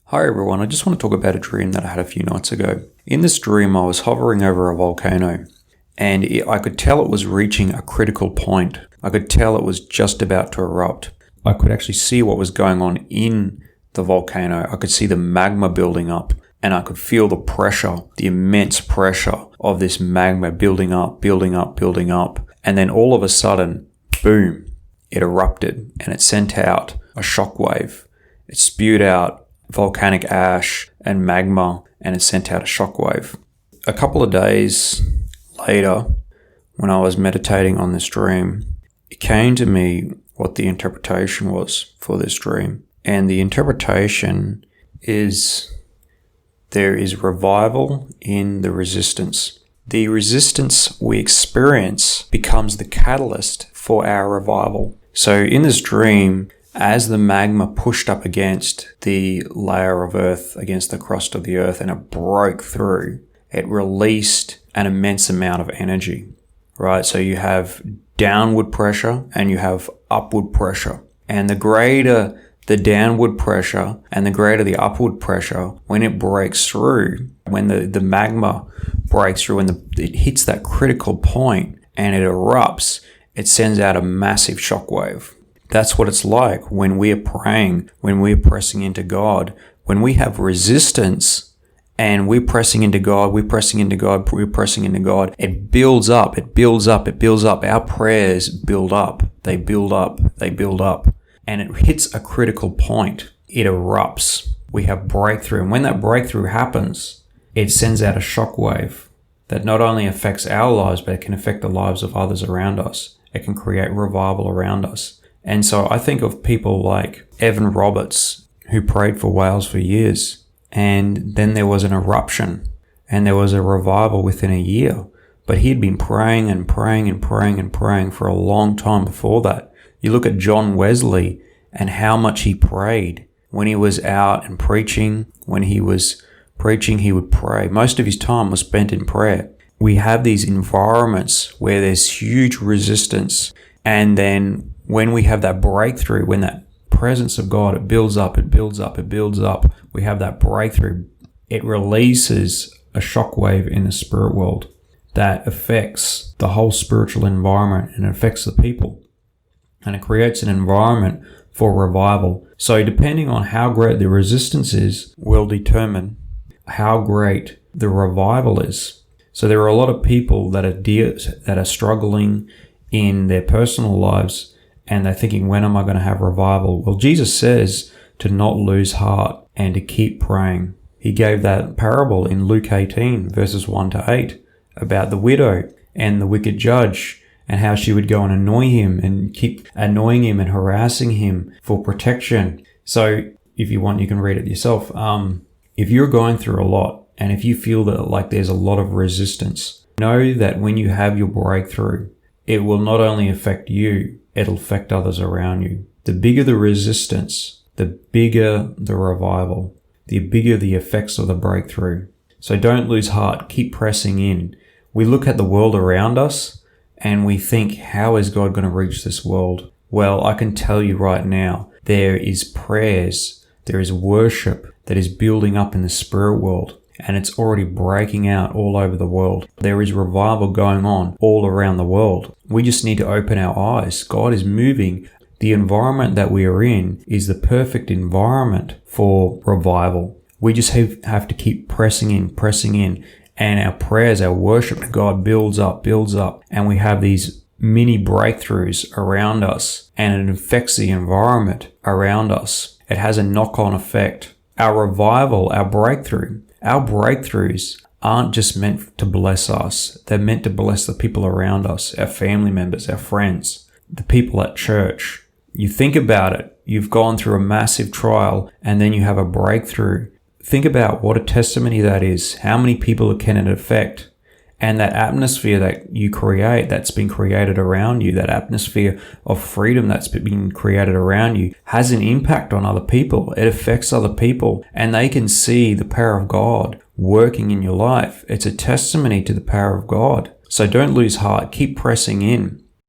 Hi everyone, I just want to talk about a dream that I had a few nights ago. In this dream, I was hovering over a volcano and I could tell it was reaching a critical point. I could tell it was just about to erupt. I could actually see what was going on in the volcano. I could see the magma building up and I could feel the pressure, the immense pressure of this magma building up. And then all of a sudden, boom, it erupted and it sent out a shockwave. It spewed out volcanic ash and magma, and it sent out a shockwave. A couple of days later, when I was meditating on this dream, it came to me what the interpretation was for this dream. And the interpretation is there is revival in the resistance. The resistance we experience becomes the catalyst for our revival. So in this dream, as the magma pushed up against the layer of earth, against the crust of the earth, and it broke through, it released an immense amount of energy, right? So you have downward pressure and you have upward pressure. And the greater the downward pressure and the greater the upward pressure, when it breaks through, when the magma breaks through and it hits that critical point and it erupts, it sends out a massive shockwave. That's what it's like when we are praying, when we're pressing into God, when we have resistance and we're pressing into God, it builds up. Our prayers build up. They build up. And it hits a critical point. It erupts. We have breakthrough. And when that breakthrough happens, it sends out a shockwave that not only affects our lives, but it can affect the lives of others around us. It can create revival around us. And so I think of people like Evan Roberts, who prayed for whales for years. And then there was an eruption and there was a revival within a year. But he'd been praying for a long time before that. You look at John Wesley and how much he prayed. When he was out and preaching, he would pray. Most of his time was spent in prayer. We have these environments where there's huge resistance. And then when we have that breakthrough, when that presence of God, it builds up, we have that breakthrough, it releases a shockwave in the spirit world that affects the whole spiritual environment and affects the people. And it creates an environment for revival. So depending on how great the resistance is, will determine how great the revival is. So there are a lot of people that are struggling in their personal lives, and they're thinking, when am I going to have revival? Well, Jesus says to not lose heart and to keep praying. He gave that parable in Luke 18, verses 1-8, about the widow and the wicked judge, and how she would go and annoy him and keep annoying him and harassing him for protection. So if you want, you can read it yourself. If you're going through a lot, and if you feel that like there's a lot of resistance, know that when you have your breakthrough, it will not only affect you, it'll affect others around you. The bigger the resistance, the bigger the revival, the bigger the effects of the breakthrough. So don't lose heart. Keep pressing in. We look at the world around us and we think, how is God going to reach this world? Well, I can tell you right now, there is prayers, there is worship that is building up in the spirit world. And it's already breaking out all over the world. There is revival going on all around the world. We just need to open our eyes. God is moving. The environment that we are in is the perfect environment for revival. We just have to keep pressing in. And our prayers, our worship to God builds up. And we have these mini breakthroughs around us. And it affects the environment around us. It has a knock-on effect. Our revival, our breakthroughs aren't just meant to bless us. They're meant to bless the people around us, our family members, our friends, the people at church. You think about it. You've gone through a massive trial and then you have a breakthrough. Think about what a testimony that is. How many people can it affect? And that atmosphere that you create, that's been created around you, that atmosphere of freedom that's been created around you, has an impact on other people. It affects other people and they can see the power of God working in your life. It's a testimony to the power of God. So don't lose heart. Keep pressing in.